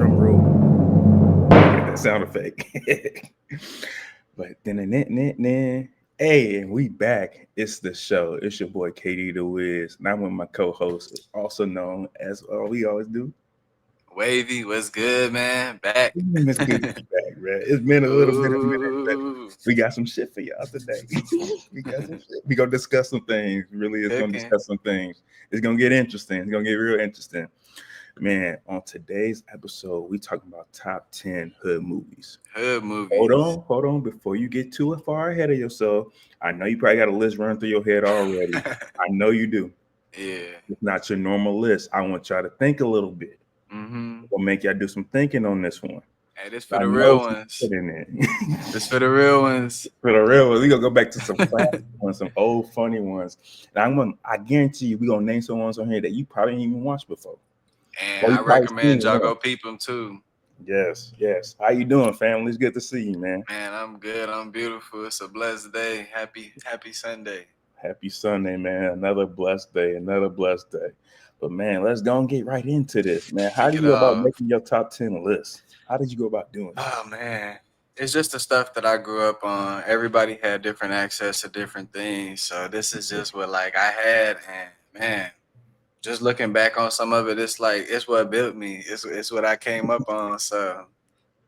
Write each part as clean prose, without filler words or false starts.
drum roll. Get that sound effect. But then, hey, and we back. It's the show. It's your boy KD the Wiz, and I'm with my co-host, also known as we always do. Wavy, what's good, man? Back. It's good to be back, man. It's been a little bit of a minute, but Ooh, we got some shit for y'all today. We got some shit. We gonna discuss some things. Really, it's gonna cooking. discuss some things. It's gonna get interesting. It's gonna get real interesting. Man, on today's episode, we talking about top 10 hood movies. Hood Hold movies. on, hold on. Before you get too far ahead of yourself, I know you probably got a list running through your head already. I know you do. Yeah. It's not your normal list. I want y'all to think a little bit. We'll make y'all do some thinking on this one. Hey, this for I the know real some ones. shit in it. This for the real ones. For the real one, we gonna go back to some classic ones, some old funny ones. And I guarantee you, we gonna name some ones on here that you probably didn't even watch before. And Or you I probably recommend seen y'all one. go peep them too. Yes, yes. How you doing, family? It's good to see you, man. Man, I'm good. I'm beautiful. It's a blessed day. Happy Sunday. Happy Sunday, man. Another blessed day, another blessed day. But man, let's go and get right into this, man. How Kick do it you go about off. making your top 10 list? How did you go about doing it? Oh man. It's just the stuff that I grew up on. Everybody had different access to different things. So this is just what like I had, and man, just looking back on some of it, it's like it's what built me. It's what I came up on. So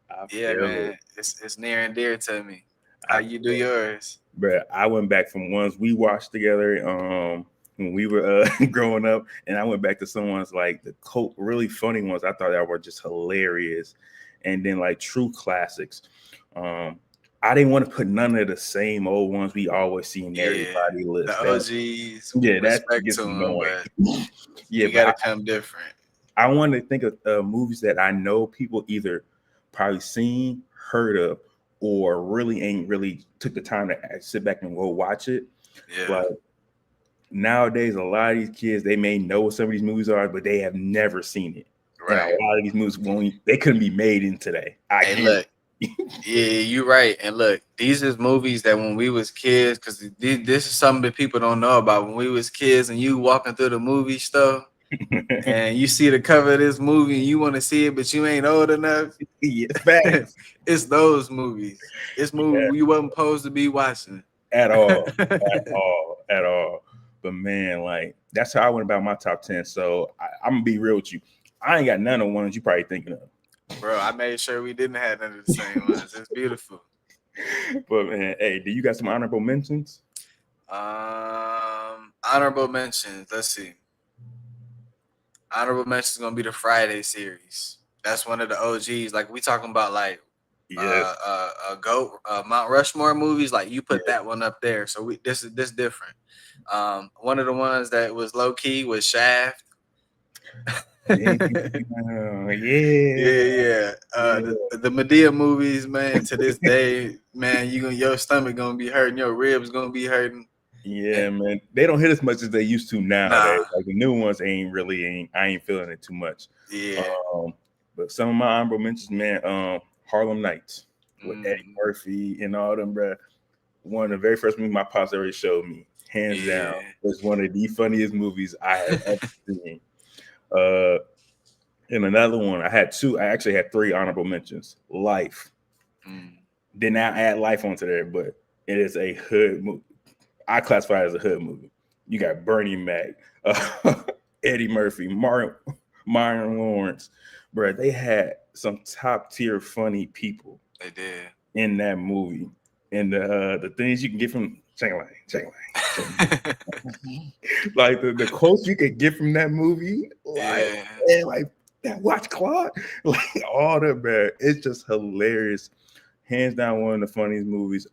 I yeah, feel it. man, it's near and dear to me. How I you do feel it. yours? But I went back from ones we watched together when we were growing up, and I went back to some ones like the cult, really funny ones. I thought that were just hilarious, and then like true classics. Um, I didn't want to put none of the same old ones we always see in Yeah, everybody the list. That OGs, yeah, that respect to gets them, annoying. but Yeah, we but gotta come different. I want to think of movies that I know people either probably seen, heard of, or really ain't really took the time to sit back and go watch it. Yeah, Like nowadays, a lot of these kids they may know what some of these movies are, but they have never seen it. And a right. lot of these movies won't. They couldn't be made in today. I Hey, guarantee. look. Yeah, you right. And look, these is movies that when we was kids, because this is something that people don't know about. When we was kids and you walking through the movie stuff and you see the cover of this movie and you want to see it, but you ain't old enough, Yeah, facts. it's those movies. It's Yeah, movie you wasn't supposed to be watching. at all, at all. But man, like that's how I went about my top 10. So I'm gonna be real with you. I ain't got none of the ones you probably thinking of. Bro, I made sure we didn't have none of the same ones. It's beautiful. But man, hey, do you got some honorable mentions? Honorable mentions. Let's see. Honorable mentions is gonna be the Friday series. That's one of the OGs. Like we talking about like Yes. go Mount Rushmore movies. Like you Yeah. put that one up there. So we this different. One of the ones that was low key was Shaft. Yeah. Yeah, Yeah. yeah. The Medea movies, man. To this day, man, your stomach gonna be hurting, your ribs gonna be hurting. Yeah, man. They don't hit as much as they used to nowadays. Nah, Like the new ones ain't I ain't feeling it too much. yeah. Um, but some of my honorable mentions, man, Harlem Nights with Eddie Mm, Murphy and all them, bro. One of the very first movies my pops already showed me, hands down, yeah. was one of the funniest movies I have ever seen. Uh, and another one, I had two. I actually had three honorable mentions. Life. Mm, Did not add Life onto there, but it is a hood movie. I classify it as a hood movie. You got Bernie Mac, Eddie Murphy, Myron Lawrence, bro. They had some top tier funny people they did. in that movie, and the things you can get from Chang, like the quotes you could get from that movie, like Yeah. man, like that watch Claude, like all that, man. It's just hilarious. Hands down, one of the funniest movies.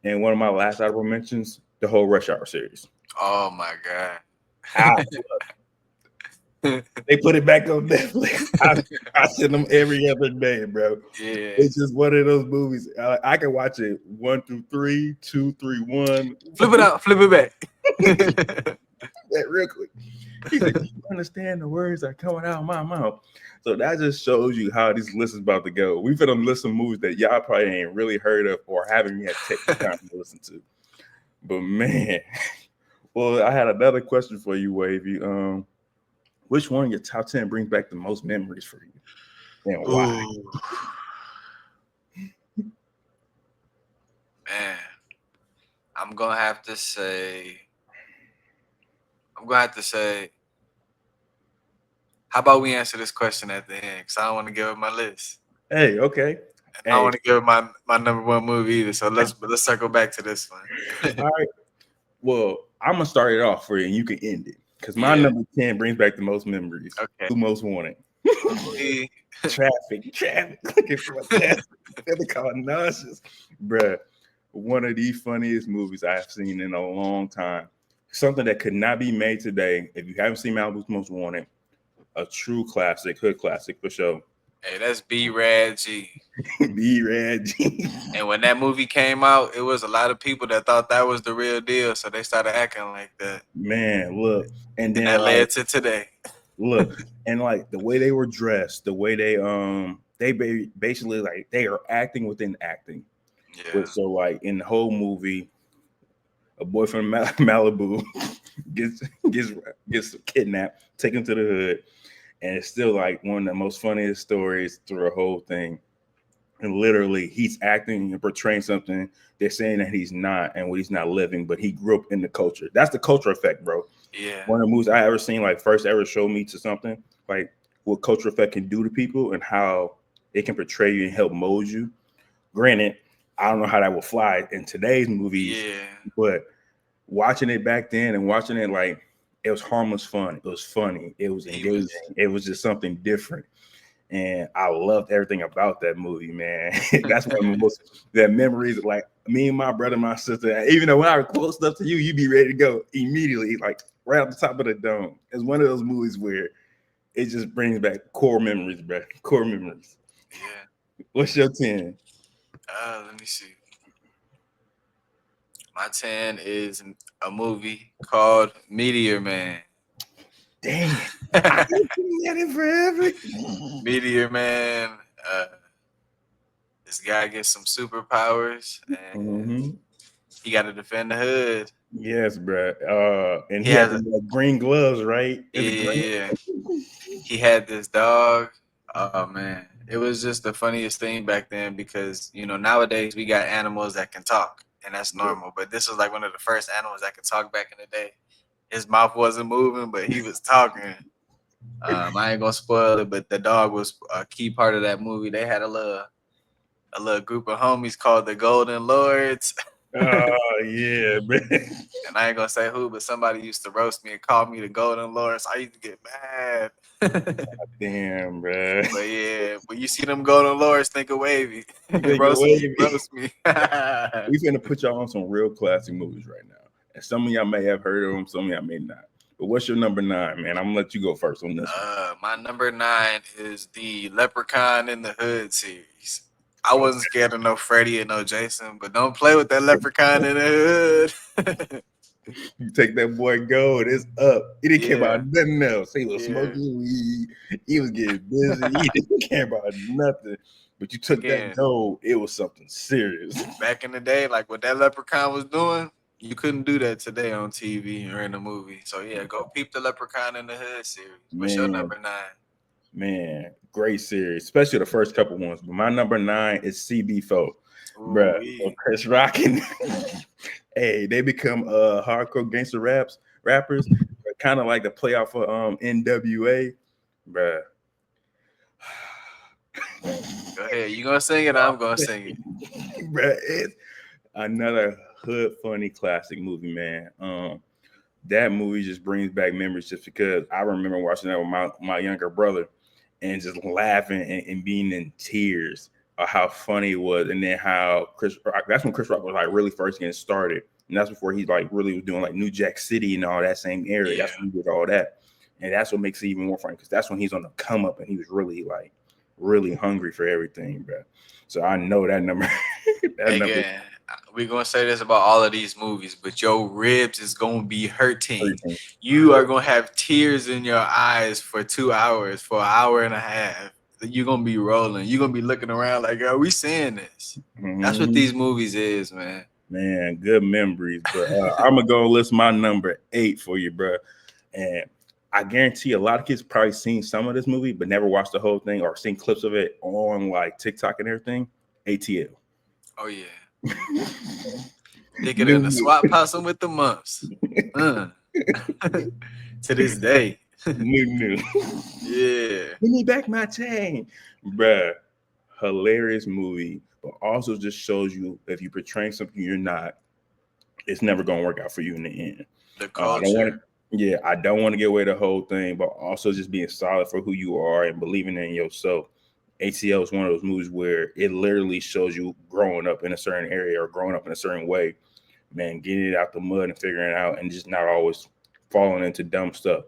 And one of my last honorable mentions, the whole Rush Hour series. Oh my god. I, they put it back on Netflix. I send them every other day, bro. Yeah. It's just one of those movies. I can watch it 1 through 3, 2, 3, 1. Flip it out, flip it back. That real quick. He said, "Do you understand the words that are coming out of my mouth?" So that just shows you how this list is about to go. We've been listen movies that y'all probably ain't really heard of or haven't yet taken the time to listen to. But man, well, I had another question for you, Wavy. Which one of your top 10 brings back the most memories for you? and why? Ooh. Man, I'm gonna have to say. How about we answer this question at the end? Because I don't want to give up my list. Hey, okay. And I don't Hey, want to give up my number one movie either. So let's circle back to this one. all right. Well, I'm gonna start it off for you, and you can end it because my Yeah. number 10 brings back the most memories. Okay. Who most wanted? See? Traffic. Looking for that. Feeling called nauseous, bruh. One of the funniest movies I have seen in a long time. Something that could not be made today. If you haven't seen Malibu's Most Wanted, a true classic, hood classic for sure. Hey, that's B-Rad G. B-Rad G. And when that movie came out, it was a lot of people that thought that was the real deal, so they started acting like that. Man, look, and then that like, led to today. Look, and like the way they were dressed, the way they basically like they are acting within acting. Yeah. So like in the whole movie, a boy from Malibu gets kidnapped, taken to the hood, and it's still like one of the most funniest stories through the whole thing. And literally, he's acting and portraying something they're saying that he's not, and what he's not living, but he grew up in the culture. That's the culture effect, bro. Yeah. One of the movies I ever seen, like first ever showed me to something like what culture effect can do to people and how it can portray you and help mold you. Granted, I don't know how that will fly in today's movies, but watching it back then and watching it, like, it was harmless fun. It was funny. It was engaging. It was just something different. And I loved everything about that movie, man. That's one of the most that memories. Like me and my brother, and my sister. Even though when I quote stuff to you, you be ready to go immediately, like right off the top of the dome. It's one of those movies where it just brings back core memories, bro. Core memories. Yeah. What's your 10? Let me see. My 10 is a movie called Meteor Man. Dang it. I haven't seen that in forever. Meteor Man. This guy gets some superpowers and he got to defend the hood. Yes, bro. And he had the green gloves, right? Yeah. He had this dog. Oh man, it was just the funniest thing back then because nowadays we got animals that can talk and that's normal. But this was like one of the first animals that could talk back in the day. His mouth wasn't moving, but he was talking. I ain't gonna spoil it, but the dog was a key part of that movie. They had a little group of homies called the Golden Lords. Oh yeah, man. And I ain't gonna say who, but somebody used to roast me and call me the Golden Lords. I used to get mad. Damn, bro. But yeah, when you see them Golden Lords, think of Wavy. Roast me. We finna put y'all on some real classic movies right now. And some of y'all may have heard of them, some of y'all may not. But what's your number 9, man? I'm gonna let you go first on this one. My number 9 is the Leprechaun in the Hood series. I wasn't scared of no Freddy and no Jason, but don't play with that Leprechaun in the Hood. You take that boy gold, it's up. He didn't care about nothing else. He was smoking weed. He was getting busy. He didn't care about nothing. But you took that gold, it was something serious. Back in the day, like what that Leprechaun was doing, you couldn't do that today on TV or in a movie. So yeah, go peep the Leprechaun in the Hood series. What's your number 9? Man, great series, especially the first couple ones. But my number 9 is CB4. Bruh, so Chris Rock and hey, they become hardcore gangster rappers, kind of like the playoff for NWA. Bruh. Go ahead. You gonna sing it? I'm gonna sing it. Bruh, it's another hood funny classic movie, man. That movie just brings back memories just because I remember watching that with my younger brother and just laughing and being in tears of how funny it was. And then how Chris Rock, that's when Chris Rock was like really first getting started. And that's before he like really was doing like New Jack City and all that same area. That's when he did all that. And that's what makes it even more funny because that's when he's on the come up and he was really like really hungry for everything, bro. So I know that number. Again, we're gonna say this about all of these movies, but your ribs is gonna be hurting. You are gonna have tears in your eyes for 2 hours, for an hour and a half. You're gonna be rolling. You're gonna be looking around like, are we seeing this? That's what these movies is, man. Man, good memories. But I'm gonna go list my number 8 for you, bro. And I guarantee a lot of kids probably seen some of this movie, but never watched the whole thing or seen clips of it on like TikTok and everything. ATL. Oh yeah. Stick it in the swap possum with the mumps. To this day. New. Yeah. Give me back my chain. Bruh. Hilarious movie, but also just shows you if you're portraying something you're not, it's never gonna work out for you in the end. The culture. I don't want to get away the whole thing, but also just being solid for who you are and believing in yourself. ATL is one of those movies where it literally shows you growing up in a certain area or growing up in a certain way, man, getting it out the mud and figuring it out and just not always falling into dumb stuff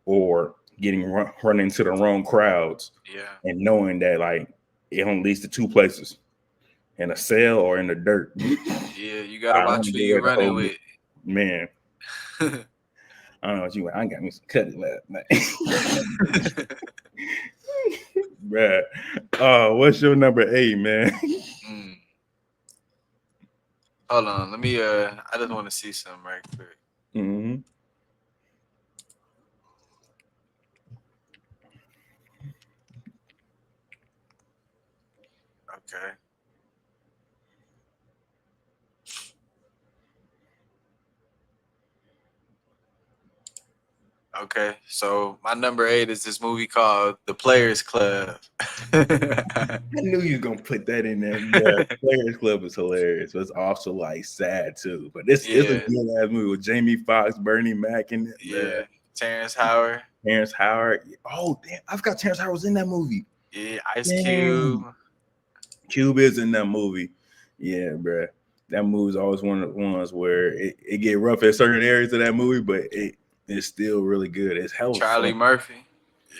or getting run into the wrong crowds. Yeah. And knowing that like it only leads to two places, in a cell or in the dirt. Yeah, you gotta watch who you running with. Man. I don't know what you want. I got me some cutty last night. Bruh. Oh, what's your number 8, man? Hold on. Let me I just want to see something right quick. Mm-hmm. Okay. Okay, so my number 8 is this movie called The Players Club. I knew you were gonna put that in there. Yeah, Players Club is hilarious, but it's also like sad too. But this is a good ass movie with Jamie Foxx, Bernie Mac, and Terrence Howard. Terrence Howard. Oh damn, I forgot Terrence Howard was in that movie. Yeah, Ice Cube. Cube is in that movie. Yeah, bro. That movie's always one of the ones where it get rough in certain areas of that movie, but it's still really good. It's hell. Charlie Murphy.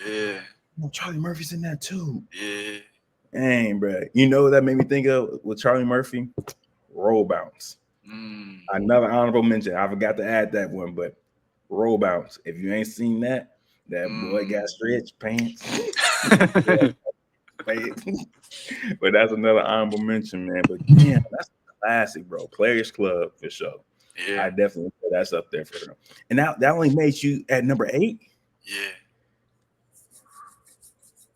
Yeah. Oh, Charlie Murphy's in that too. Yeah. Dang, bro. You know what that made me think of with Charlie Murphy? Roll Bounce. Another honorable mention. I forgot to add that one, but Roll Bounce. If you ain't seen that boy got stretch pants. But that's another honorable mention, man. But damn, that's a classic, bro. Players Club for sure. Yeah, I definitely say that's up there for them. And that only made you at number 8. Yeah.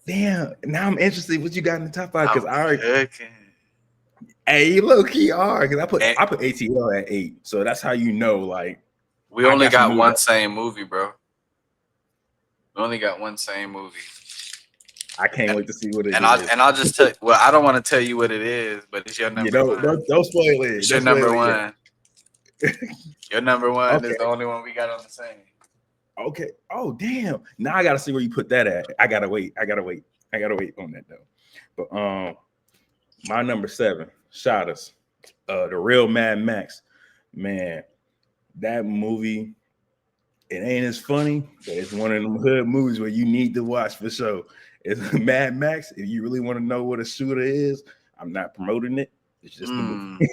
Damn. Now I'm interested what you got in the top 5 because I already. Cooking. Hey, you low key are because I put ATL at 8, so that's how you know. Like, we only got one same movie, bro. We only got one same movie. I can't wait to see what it is. And I'll just tell. Well, I don't want to tell you what it is, but it's your number one. Don't spoil it. It's your number one. Your number one is the only one we got on the same. Okay. Oh damn! Now I gotta see where you put that at. I gotta wait on that though. But my number 7, Shot Us, the real Mad Max. Man, that movie. It ain't as funny, but it's one of them hood movies where you need to watch for sure. It's Mad Max. If you really want to know what a shooter is, I'm not promoting it. It's just the movie.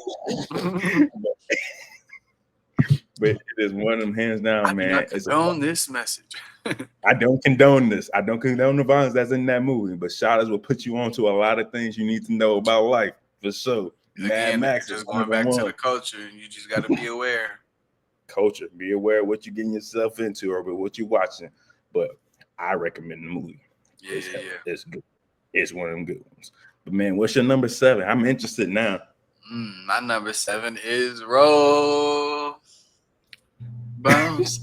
But it is one of them hands down, man. I condone this message. I don't condone this. I don't condone the violence that's in that movie. But Shotters will put you on to a lot of things you need to know about life for sure. Mad Max just going back to the culture, and you just got to be aware. Culture, be aware of what you're getting yourself into or what you're watching. But I recommend the movie. It's good. It's one of them good ones. But man, what's your number 7? I'm interested now. My number 7 is Roll Bounce.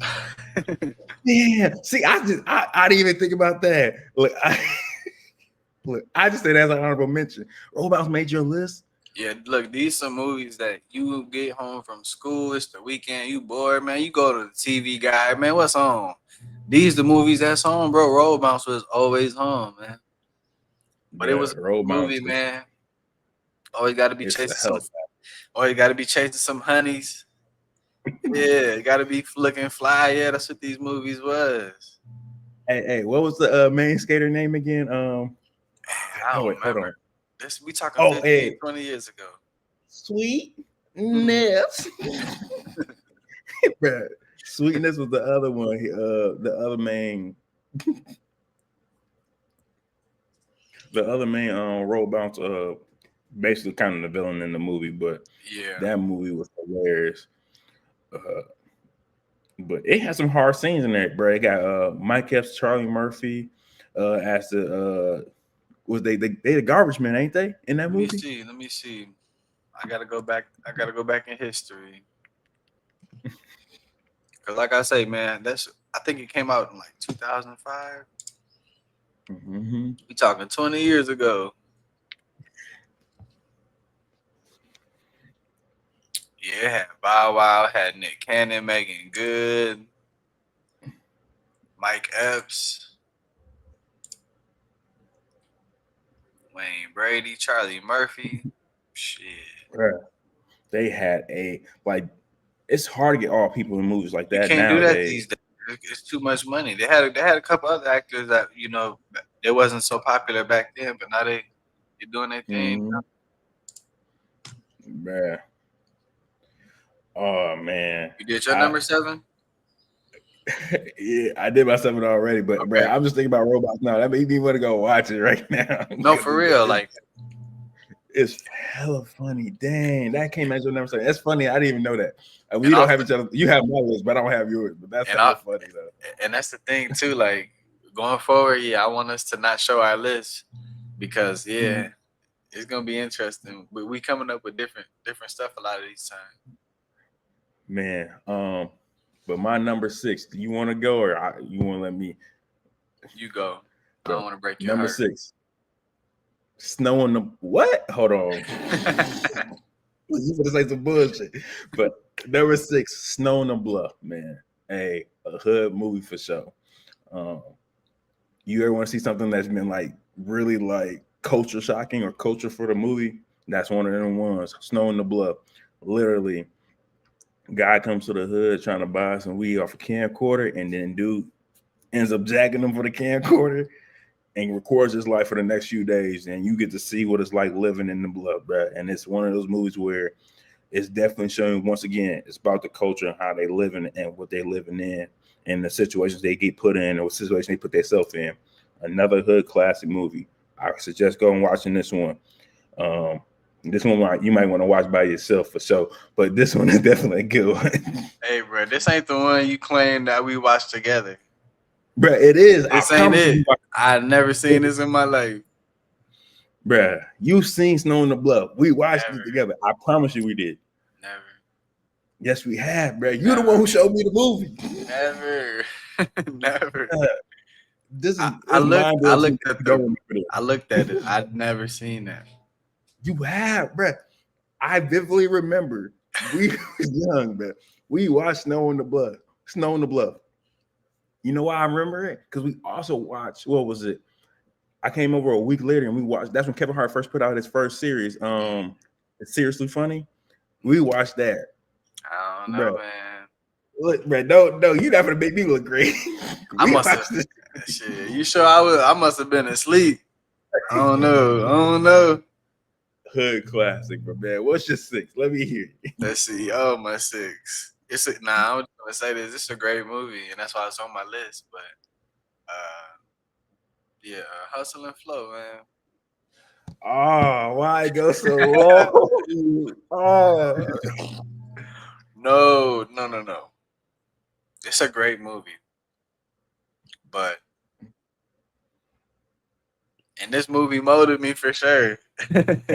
Yeah. See, I didn't even think about that. Look, I just said as an honorable mention. Roll Bounce made your list. Yeah, look, these some movies that you get home from school. It's the weekend. You bored, man. You go to the TV guide, man. What's on? These the movies that's on, bro. Roll Bounce was always home, man. But it was a movie, man. Always got to be chasing some. Always got to be chasing some honeys. Yeah, got to be looking fly. Yeah, that's what these movies was. Hey, what was the main skater name again? I don't remember. Hold on. We talking 15, 20 years ago. Sweetness. Sweetness was the other one. The other main Roll Bounce basically kind of the villain in the movie, but that movie was hilarious. But it has some hard scenes in there, bro. It got Mike Epps, Charlie Murphy, as the was they the garbage men, ain't they, in that movie? Let me see. I gotta go back. I gotta go back in history. Cause like I say, man, I think it came out in like 2005. Mm-hmm. We talking 20 years ago. Yeah, it had Bow Wow, had Nick Cannon, Megan Good, Mike Epps, Wayne Brady, Charlie Murphy. Shit. Bruh, they had it's hard to get all people in movies like You that can't do that nowadays. these days. It's too much money. They had a couple other actors that it wasn't so popular back then, but now they're doing their thing. Mm-hmm. Bruh. Oh man. You did your number 7? Yeah, I did my 7 already, but Okay. bro, I'm just thinking about robots now. That made me want to go watch it right now. No, for real. Like, it's hella funny. Dang, that came as your number 7. That's funny. I didn't even know that. We don't have each other. You have my list, but I don't have yours. But that's hella funny though. And that's the thing too. Like going forward, yeah, I want us to not show our list because it's gonna be interesting. But we coming up with different stuff a lot of these times. Man, but my number 6. Do you want to go or you want to let me? You go. I don't want to break your number heart. 6. Snow on the what? Hold on. You gonna say some bullshit. But number 6, Snow on the Bluff, man. A hood movie for sure. You ever want to see something that's been like really like culture shocking or culture for the movie? That's one of them ones. Snow on the Bluff. Literally, guy comes to the hood trying to buy some weed off a camcorder, and then dude ends up jacking him for the camcorder and records his life for the next few days. And you get to see what it's like living in the blood, bro. And it's one of those movies where it's definitely showing, once again, it's about the culture and how they living and what they living in and the situations they get put in or situations they put themselves in. Another hood classic movie. I suggest going and watching this one. This one you might want to watch by yourself for sure, but this one is definitely a good one. Hey, bro, this ain't the one you claim that we watched together. Bro, it is. This ain't it. I've never seen this in my life. Bruh, you've seen Snow on the Bluff. We watched it together. I promise you we did. Never. Yes, we have, bruh. You're the one who showed me the movie. Never. Never. I looked at it. I'd never seen that. You have, bruh. I vividly remember we was young, bruh. We watched Snow on the Bluff. Snow on the Bluff. You know why I remember it? Because we also watched, what was it? I came over a week later and we watched, that's when Kevin Hart first put out his first series. It's Seriously Funny. We watched that. I don't know, man. Look, bro, no, you're not gonna make me look great. I must have shit. You sure I must have been asleep. I don't know. Hood classic, bro, man. What's your 6? Let me hear it. Let's see. Oh, my 6. I'm just gonna say this. This is a great movie, and that's why it's on my list. But Hustle and Flow, man. Oh, why it go so long? Oh. No. It's a great movie. But and this movie molded me for sure. I don't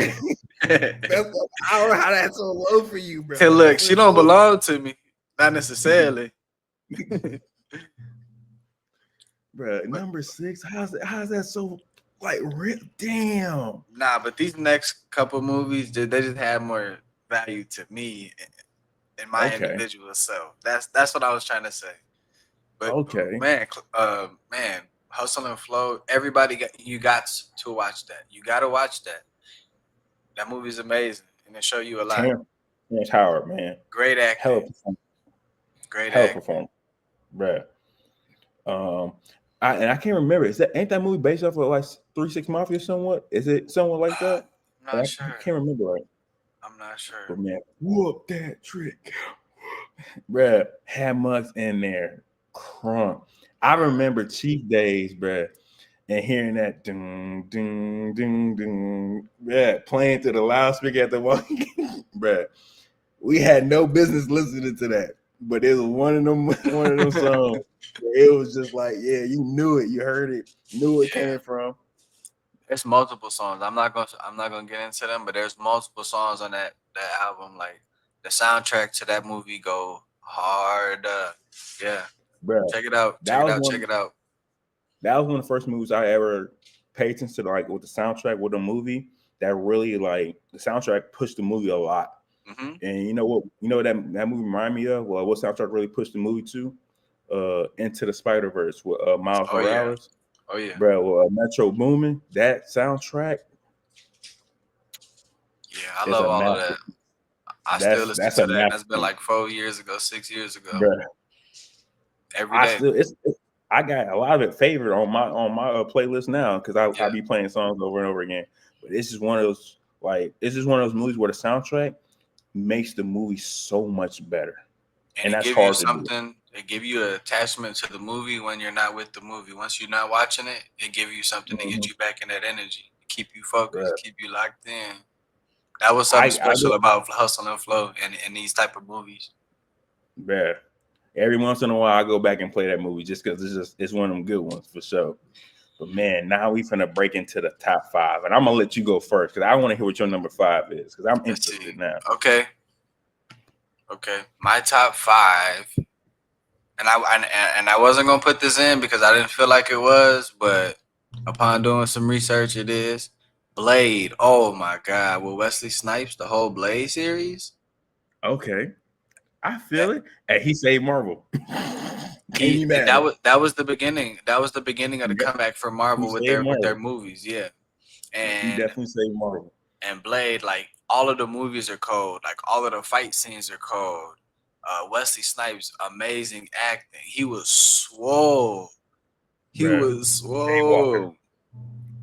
know how that's so low for you, bro. Hey, look, she don't belong to me. Not necessarily. Bro, number 6. How's that so like real? Damn. Nah, but these next couple movies, they just have more value to me in my individual self. That's what I was trying to say. But man, Hustle and Flow. Everybody you got to watch that. You got to watch that. That movie's amazing, and it show you a lot. Terrence Howard, man. Great acting. Great performance, bro. I can't remember. Ain't that movie based off of like 3 6 Mafia? Somewhat? Is it somewhat like that? I'm not sure. I can't remember. Right. I'm not sure. But man, whoop that trick, bro. Had Mux in there, crunk. I remember Chief Days, bro, and hearing that ding ding ding ding, yeah, playing to the loudspeaker at the wall, bro. We had no business listening to that. but it was one of them songs. It was just like, yeah, you knew it, you heard it, knew where it Yeah. came from. There's multiple songs. I'm not gonna get into them, but there's multiple songs on that album. Like the soundtrack to that movie go hard. Yeah. Bro, Check it out. Check that it was out. Check one. it out. That was one of the first movies I ever paid attention to, like with the soundtrack with a movie that really like the soundtrack pushed the movie a lot. Mm-hmm. And you know what? You know what that movie reminded me of? Well, what soundtrack really pushed the movie to? Into the Spider Verse with Miles Oh yeah. Morales, Oh yeah. bro. Metro Boomin. That soundtrack Yeah. I is love a all of master. that. I still listen That's to a that. That's been masterpiece, like 4 years ago, 6 years ago. bro. Every I day. still I got a lot of it favorite on my playlist now because I Yeah. be playing songs over and over again. But this is one of those this is one of those movies where the soundtrack makes the movie so much better, And and it that's give you hard to do. something. It give you an attachment to the movie when you're not with the movie. Once you're not watching it, it give you something to get Mhm. you back in that energy, keep you Bruh. focused, keep you locked in. That was something I special about Hustle and Flow and these type of movies. bruh. Every once in a while, I go back and play that movie just because it's one of them good ones for sure. But man, now we finna break into the top 5, and I'm gonna let you go first because I want to hear what your number 5 is because I'm Let's interested see. now. Okay. Okay. My top 5, and I wasn't gonna put this in because I didn't feel like it was, but upon doing some research, it is Blade. Oh my God, with Wesley Snipes, the whole Blade series. Okay, I feel it. And he saved Marvel. Can't be He mad at that him. was that was the beginning. That was the beginning of the Yep, comeback for he Marvel with saved their Marvel. movies. Yeah, He and definitely saved Marvel. Blade, like all of the movies are cold. Like all of the fight scenes are cold. Wesley Snipes, amazing acting. He was swole. He Bruh. was Daywalker. swole.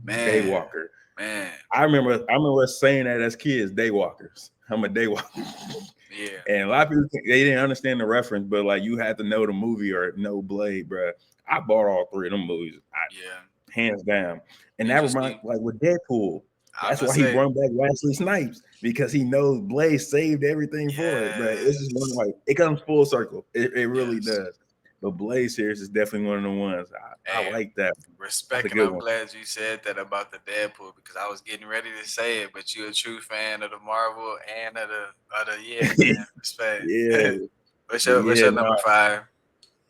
Man, Daywalker. man. I remember us saying that as kids, daywalkers. I'm a daywalker. Yeah. And a lot of people they didn't understand the reference, but like you had to know the movie or know Blade, bro. I bought all 3 of them movies, Yeah. hands down. And You that just reminds need. like with Deadpool. I was That's gonna why he say, brought back Wesley Snipes because he knows Blade saved everything for it. But it's just one yes, like it comes full circle. It really yes. does. The Blade series is definitely one of the ones I Hey, like that. That's a respect, and good I'm one. glad you said that about the Deadpool because I was getting ready to say it, but you're a true fan of the Marvel and of the yeah, man. Respect. Yeah, What's yeah, your number no, 5?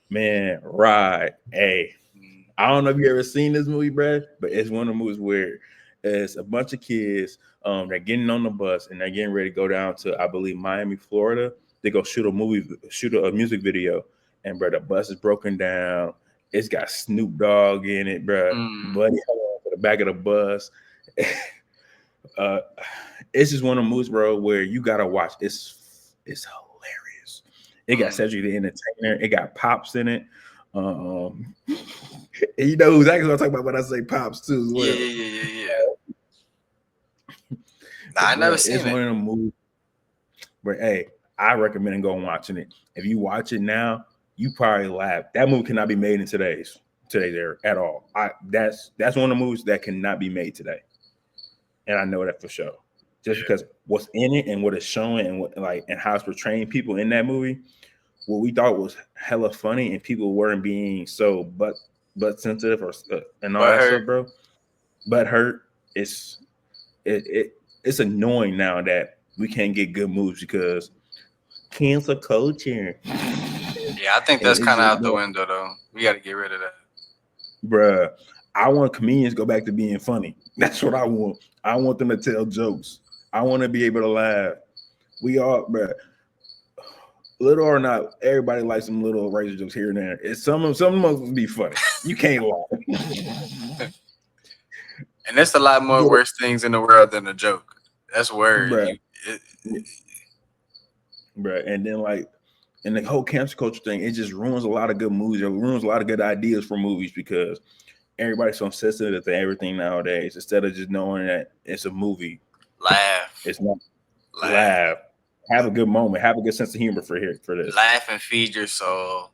man, right. Hey, Mm, I don't know if you ever seen this movie, Brad, but it's one of the movies where it's a bunch of kids. They're getting on the bus and they're getting ready to go down to, I believe, Miami, Florida. They go shoot a music video, and bro, the bus is broken down. It's got Snoop Dogg in it, bro. mm, Buddy hung on to the back of the bus. uh, it's just one of the movies, bro, where you gotta watch. It's hilarious. It got mm. Cedric the Entertainer. It got Pops in it. And you know exactly what I'm talking about when I say Pops too as Yeah, well. yeah, yeah, yeah, yeah. Nah, I But never bro, it's seen it. one of them movies. But hey, I recommend going watching it. If you watch it now, you probably laugh. That movie cannot be made in today's era at all. That's one of the movies that cannot be made today, and I know that for sure. Just Yeah. because what's in it and what it's showing and what like and how it's portraying people in that movie, what we thought was hella funny and people weren't being so but sensitive or and all But that her, stuff, bro. But hurt, it's it's annoying now that we can't get good movies because cancel culture. yeah, I think And that's it's kind of just, out the window though. We got to get rid of that. bruh, I want comedians to go back to being funny. That's what I want. I want them to tell jokes. I want to be able to laugh. We all, bruh, little or not, everybody likes some little razor jokes here and there. It's some of them must be funny. You can't lie. And there's a lot more Get it, worse things in the world than a joke. That's word. bruh, bruh. And then like, and the whole cancel culture thing, it just ruins a lot of good movies. It ruins a lot of good ideas for movies because everybody's so sensitive to everything nowadays. Instead of just knowing that it's a movie, laugh, it's not laugh, laugh, have a good moment, have a good sense of humor for this. laugh, and feed your soul.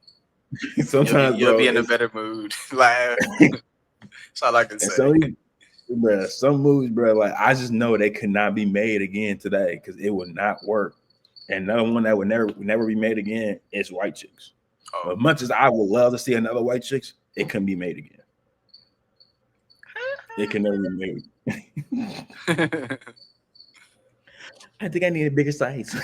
Sometimes, You'll bro, be in a it's better mood. Laugh. That's all I can and say. some movies, bro, like I just know they could not be made again today because it would not work. And another one that would never be made again is White Chicks. Oh. As much as I would love to see another White Chicks, it couldn't be made again. It can never be made. I think I need a bigger size.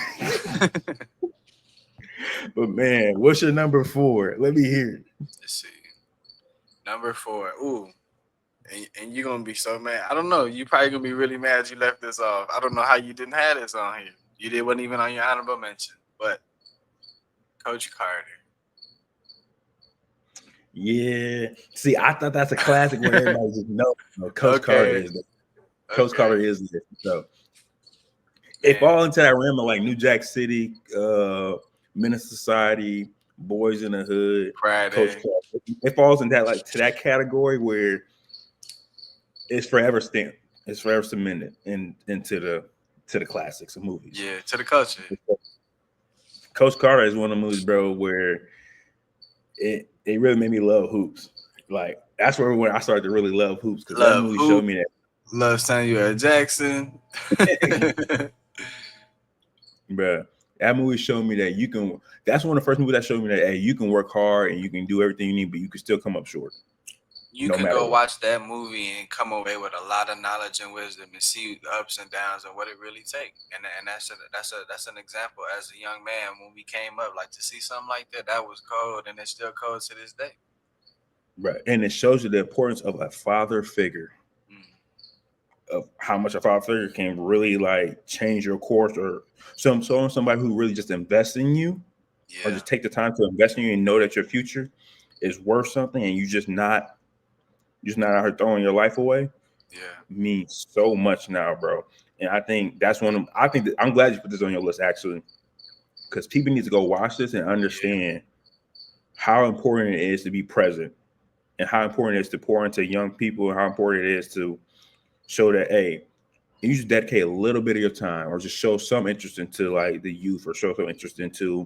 But man, what's your number 4? Let me hear it. Let's see. Number 4. Ooh. And you're gonna be so mad. I don't know. You probably gonna be really mad you left this off. I don't know how you didn't have this on here. Wasn't even on your honorable mention. But Coach Carter. Yeah. See, I thought that's a classic where everybody just knows. Coach Carter is there. Coach Carter is there. So it falls into that realm of like New Jack City, Menace Society, Boys in the Hood, Friday. Coach Carter. It falls into that to that category where it's forever stamped. It's forever cemented into the classics of movies. Yeah, to the culture. Coach Carter is one of the movies, bro, where it really made me love hoops. Like that's when I started to really love hoops because that movie showed me that. Love Samuel L. Jackson. Bro, that movie showed me that you can. That's one of the first movies that showed me that hey, you can work hard and you can do everything you need, but you can still come up short. You can go watch that movie and come away with a lot of knowledge and wisdom and see the ups and downs and what it really takes. And that's an example as a young man when we came up, like to see something like that was cold and it's still cold to this day. Right. And it shows you the importance of a father figure. Of how much a father figure can really like change your course or somebody who really just invests in you or just take the time to invest in you and know that your future is worth something and you just not out here throwing your life away. Yeah, means so much now, bro. And I think that's I'm glad you put this on your list actually, because people need to go watch this and understand how important it is to be present and how important it is to pour into young people and how important it is to show that, hey, you just dedicate a little bit of your time or just show some interest into like the youth or show some interest into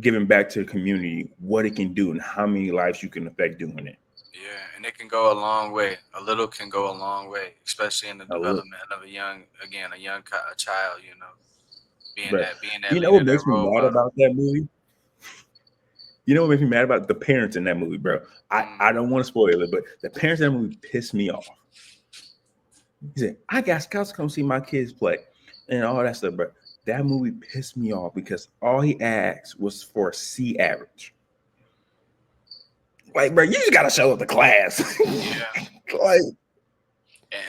giving back to the community, what it can do and how many lives you can affect doing it. Yeah, and it can go a long way. A little can go a long way, especially in the development of a child, you know, being that you know what makes me mad about that movie? You know what makes me mad about the parents in that movie, bro? I don't want to spoil it, but the parents in that movie pissed me off. He said, I got scouts to come see my kids play and all that stuff, bro. That movie pissed me off because all he asked was for a C average. Like, bro, you just gotta show up to class. Yeah. Like,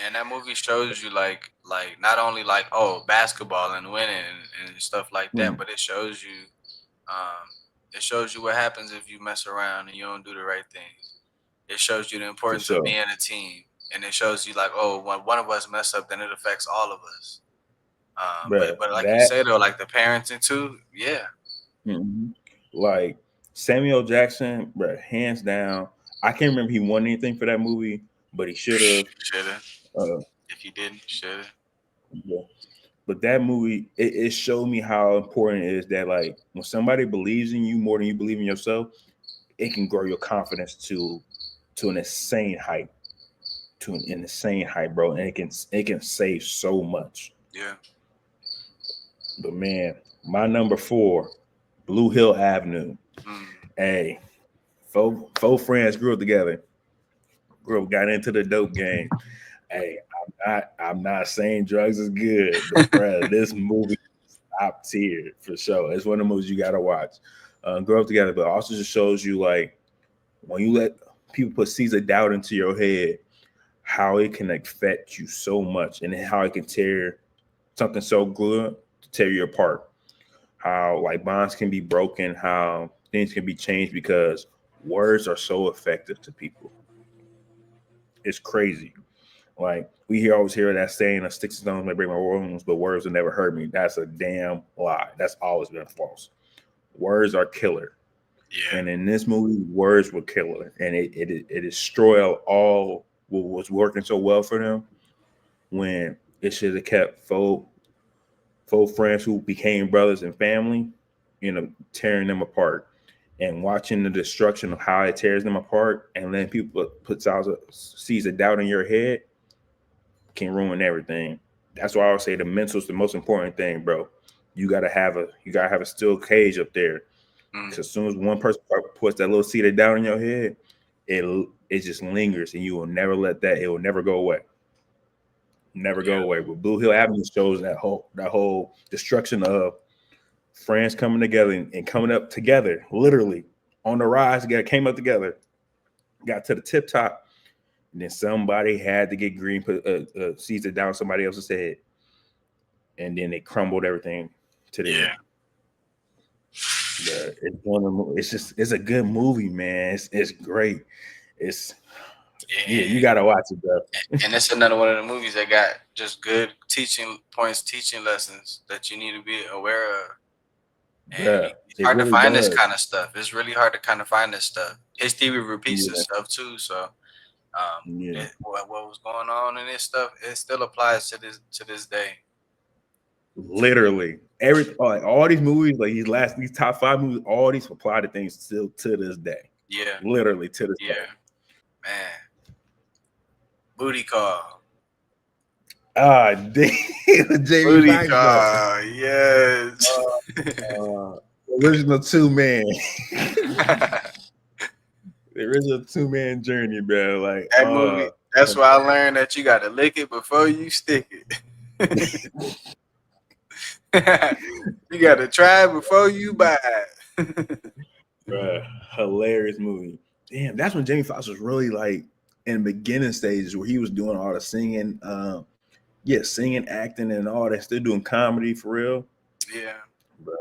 and that movie shows you like not only like basketball and winning and stuff like that, but it shows you what happens if you mess around and you don't do the right things. It shows you the importance of being a team, and it shows you like when one of us mess up, then it affects all of us. But like you said though, like the parenting too, yeah. Mm-hmm. Like Samuel Jackson, bro, hands down. I can't remember he won anything for that movie, but he should have. If he didn't, should have. Yeah. But that movie, it showed me how important it is that like when somebody believes in you more than you believe in yourself, it can grow your confidence to an insane height. To an insane height, bro. And it can save so much. Yeah. But man, my number 4, Blue Hill Avenue. Hey, four friends grew up together. Got into the dope game. Hey, I'm not saying drugs is good, but bro, this movie is top tier for sure. It's one of the movies you gotta watch. Grow up together, but also just shows you like when you let people put seeds of doubt into your head, how it can affect you so much, and how it can tear something so good to tear you apart. How like bonds can be broken, how things can be changed because words are so effective to people. It's crazy. Like we always hear that saying, "A sticks and stones may break my bones, but words will never hurt me." That's a damn lie. That's always been false. Words are killer. Yeah. And in this movie, words were killer, and it destroyed all what was working so well for them. When it should have kept four friends who became brothers and family, tearing them apart. And watching the destruction of how it tears them apart and letting people put seeds of doubt in your head can ruin everything. That's why I would say the mental is the most important thing, bro. you gotta have a steel cage up there. Because as soon as one person puts that little cedar down in your head, it just lingers, and you will never let that. It will never go away. Never go away. But Blue Hill Avenue shows that whole destruction of friends coming together and coming up together, literally on the rise together, came up together, got to the tip top, and then somebody had to get green, put Caesar down somebody else's head, and then they crumbled everything to the end. But it's a good movie, man. It's great. You gotta watch it, bro. And it's another one of the movies that got just good teaching points, teaching lessons that you need to be aware of. And it's hard to find this kind of stuff. It's really hard to kind of find this stuff. His TV repeats this stuff too. So what was going on in this stuff, it still applies to this day. Literally, all these movies, like these top 5 movies, all these apply to things still to this day. Yeah, literally to this day. Man, booty call. Damn, booty call. Yes. Original 2-man. The original 2-man journey, bro. Like that movie. That's why I learned that you got to lick it before you stick it. You got to try it before you buy it. Bruh, hilarious movie. Damn, that's when Jamie Foxx was really like in the beginning stages where he was doing all the singing, singing, acting, and all that. Still doing comedy for real. Yeah, but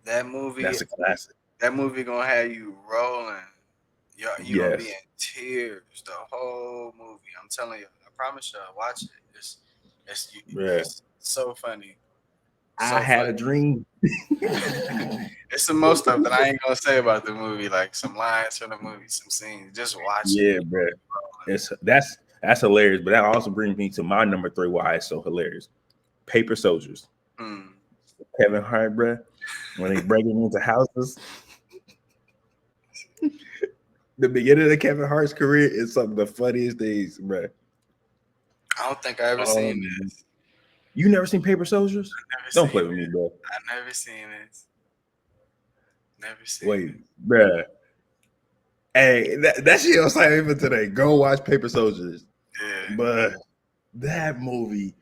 that movie. That's a classic. That movie gonna have you rolling. You gonna be in tears the whole movie. I'm telling you. I promise you. Watch it. It's so funny. I had a dream. It's some most stuff that I ain't gonna say about the movie, like some lines from the movie, some scenes. Just watch it. Yeah, bro. That's hilarious. But that also brings me to my number 3. Why it's so hilarious. Paper Soldiers. Kevin Hart, bro. When they breaking into houses. The beginning of Kevin Hart's career is some of the funniest things, bro. I don't think I ever seen this. You never seen Paper Soldiers? Don't play with me, bro. I never seen this. Never seen. Wait, bro. Hey, that shit was like even today. Go watch Paper Soldiers. Yeah. But that movie,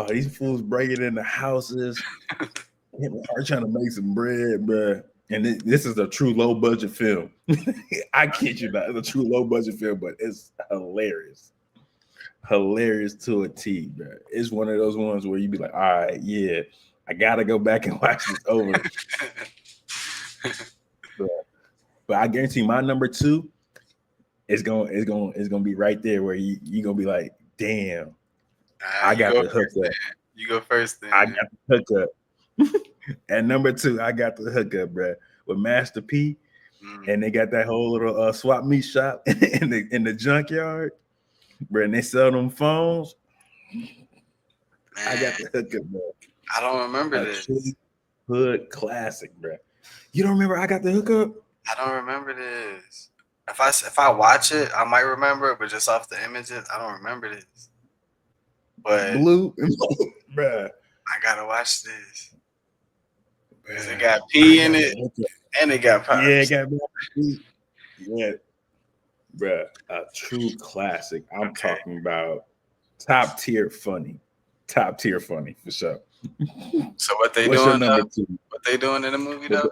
these fools breaking into houses. Kevin Hart trying to make some bread, bro. And this is a true low budget film. I kid you not, it's a true low budget film, but it's hilarious. Hilarious to a T, bro. It's one of those ones where you be like, all right, yeah, I gotta go back and watch this over. but I guarantee my number 2 is gonna be right there where you gonna be like, damn, I got the hook up. You go first then. I got the hook up. At number 2, I got the hookup, bro, with Master P, and they got that whole little swap meet shop in the junkyard, bro. And they sell them phones. Man, I got the hookup, bro. I don't remember this. Hood classic, bro. You don't remember I got the hookup? I don't remember this. If I watch it, I might remember it, but just off the images, I don't remember this. But Blue, bro. I gotta watch this. Cause it got P in it, and it got Pops. Yeah, it got P. Yeah, bro, a true classic. I'm talking about top tier funny for sure. So what they doing? What they doing in the movie though?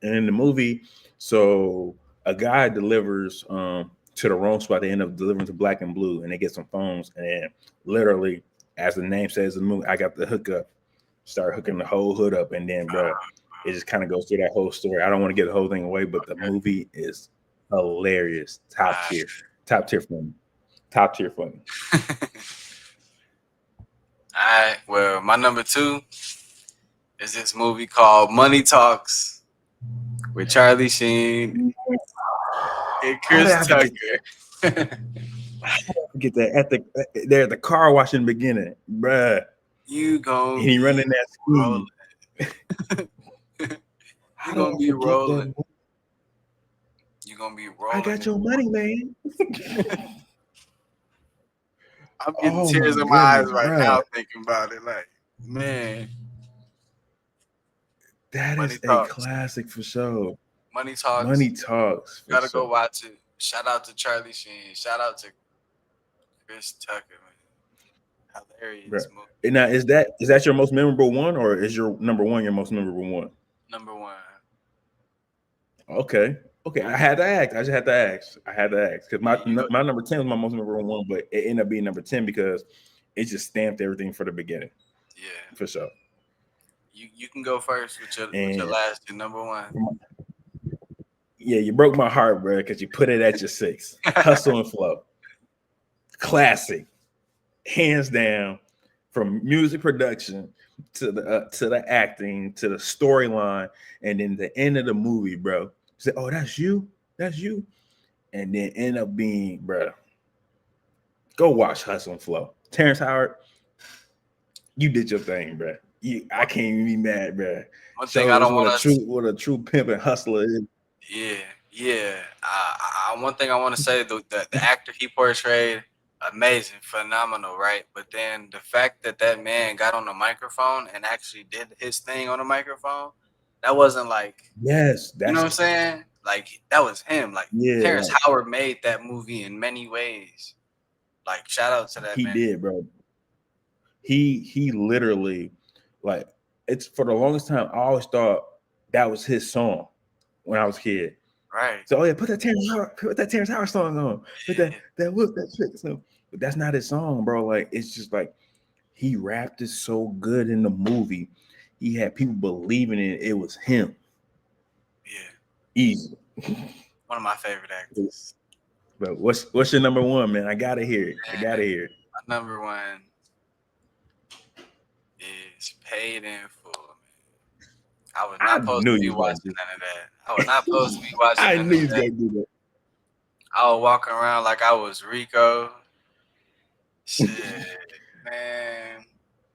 And in the movie, so a guy delivers to the wrong spot. They end up delivering to Black and Blue, and they get some phones. And literally, as the name says in the movie, I got the hookup. Start hooking the whole hood up, and then, bro, it just kind of goes through that whole story. I don't want to give the whole thing away, but the movie is hilarious. Top tier funny. All right. Well, my number 2 is this movie called Money Talks with Charlie Sheen and Chris Tucker. Get that they're at the car wash in the beginning, bruh. You gon' he running that school. You gonna be rolling. You gonna be rolling. I got your money, man. I'm getting Oh my tears in my eyes goodness, right bruh. now thinking about it. Like, man, That money is a talks. classic for sure. Money talks. Money talks for Gotta go sure. watch it. Shout out to Charlie Sheen. Shout out to Chris Tucker, man. Hilarious Bruh. movie. And now, is that your most memorable one, or is your number one your most memorable one? Number one. Okay. Okay. I had to ask. I just had to ask. I had to ask because Yeah, you go. my number 10 was my most memorable one, but it ended up being number 10 because it just stamped everything for the beginning, Yeah, for sure. you can go first with your And last your number one. yeah, you broke my heart, bro, because you put it at your six. Hustle and Flow. Classic. Hands down, from music production to the acting to the storyline, and then the end of the movie, bro. Say, oh, that's you, and then end up being, bro. Go watch Hustle and Flow. Terrence Howard, you did your thing, bro. I one, can't even be mad, bro. one thing I Shows don't what want a us. true pimp and hustler is. Yeah, yeah. One thing I want to say, the actor he portrayed, amazing, phenomenal, right? But then the fact that that man got on the microphone and actually did his thing on the microphone, that wasn't like, Yes, you know what I'm that's saying? Like that was him. Like yeah, Terrence like Howard made that movie in many ways. Like shout out to that he man. did, bro. He literally, like, it's for the longest time I always thought that was his song when I was a kid. Right. So, oh yeah, put that Terrence Howard song on, put Yeah. that whoop that trick song. But that's not his song, bro. Like, it's just like he rapped it so good in the movie. He had people believing it was him. Yeah. Easy. One of my favorite actors. But what's your number one, man? I gotta hear it. I gotta And hear it. my number one is Paid in Full. I was I not supposed knew to you be was gonna watching do none of that. I was not supposed to be watching I none knew of you was that. gonna do that. I was walking around like I was Rico. Shit, man.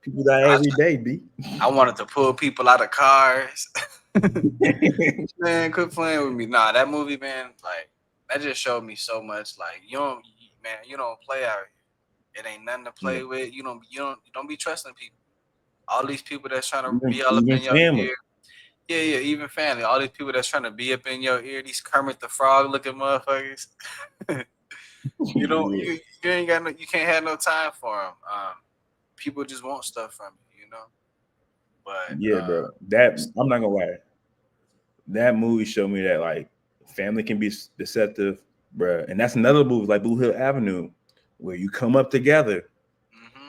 People die I, every day, B. I wanted to pull people out of cars. Man, quit playing with me. Nah, that movie, man, like, that just showed me so much. Like, you don't play out here. It ain't nothing to Yeah. play with. You don't be trusting people. All these people that's trying to be all up Even in your family. ear. Yeah, even family. All these people that's trying to be up in your ear, these Kermit the Frog looking motherfuckers. you don't, Yeah. you ain't got no, you can't have no time for them. People just want stuff from you, you know. But Yeah, bro. That I'm not gonna lie. That movie showed me that, like, family can be deceptive, bro. And that's another movie like Blue Hill Avenue, where you come up together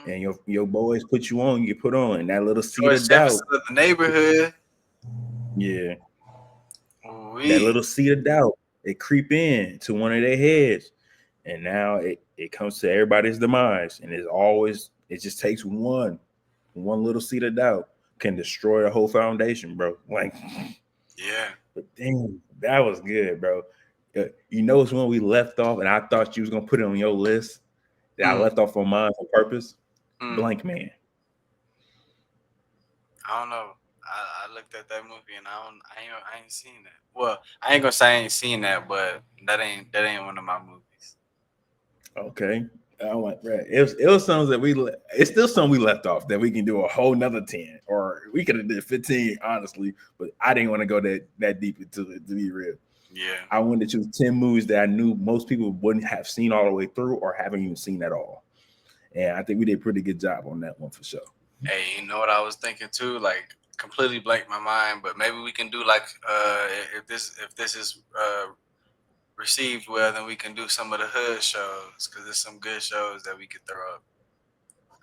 and your boys put you on, you get put on, and that little seed George of doubt. Jefferson of the neighborhood. Yeah, that We little seed of doubt, it creep in to one of their heads, and now it comes to everybody's demise. And it just takes one little seed of doubt can destroy the whole foundation, bro. Like, yeah. but damn, that was good, bro. You know, it's when we left off, and I thought you was gonna put it on your list that I Mm, left off on mine for purpose. mm. Blank Man. I don't know. I looked at that movie and I ain't seen that. Well, I ain't gonna say I ain't seen that, but that ain't one of my movies. Okay. I went right. It was something that it's still something we left off that we can do a whole nother 10, or we could have did 15, honestly, but I didn't want to go that deep into it, to be real. Yeah. I wanted to choose 10 movies that I knew most people wouldn't have seen all the way through or haven't even seen at all. And I think we did a pretty good job on that one for sure. Hey, you know what I was thinking too? Like completely blanked my mind, but maybe we can do like if this is received well, then we can do some of the hood shows because there's some good shows that we could throw up.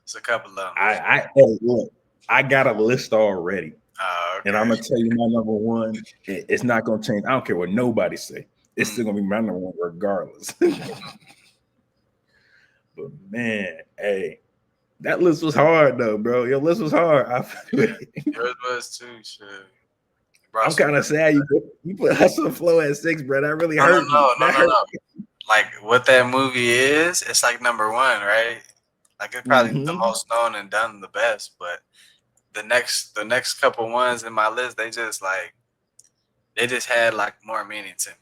It's a couple of them. Hey, look, I got a list already. Oh, And I'm okay. gonna tell you my number one. It's not gonna change. I don't care what nobody say. It's still gonna be my number one regardless. But man, hey, that list was hard though, bro. Your list was hard. Yeah, yours was too. Shit. I'm kind of sad you put Hustle and Flow at 6, bro. That really No, no, hurt me. no, no, That no, hurt. no. Like what that movie is, it's like number one, right? Like it's probably the Mm-hmm. most known and done the best. But the next couple ones in my list, they just had like more meaning to me.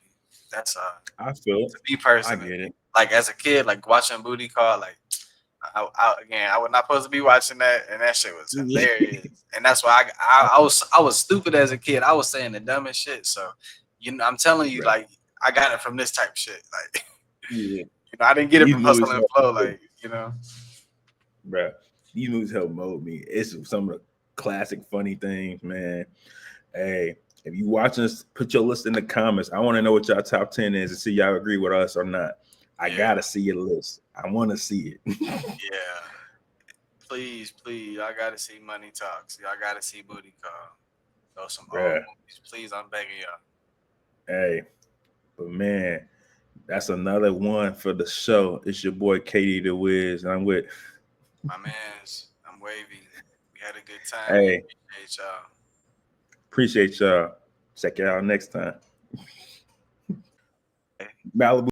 That's I feel it. to me I personally. get it. Like as a kid, like watching Booty Call, like Again, I was not supposed to be watching that, and that shit was hilarious. And that's why I was stupid as a kid. I was saying the dumbest shit. So, I'm telling you, like, I got it from this type of shit. Like, yeah, I didn't get it these from movies Hustle and Flow. Like, bro. These movies help mold me. It's some of the classic funny things, man. Hey, if you watching this, put your list in the comments. I want to know what y'all top 10 is and see y'all agree with us or not. I gotta see your list. I want to see it. Yeah. Please, y'all gotta see Money Talks. Y'all gotta see Booty Call. Those some old movies. Please, I'm begging y'all. Hey, but man, that's another one for the show. It's your boy Katie the Wiz, and I'm with my man's. I'm Wavy. We had a good time. Hey, appreciate y'all. Appreciate y'all. Check it out next time. Malibu.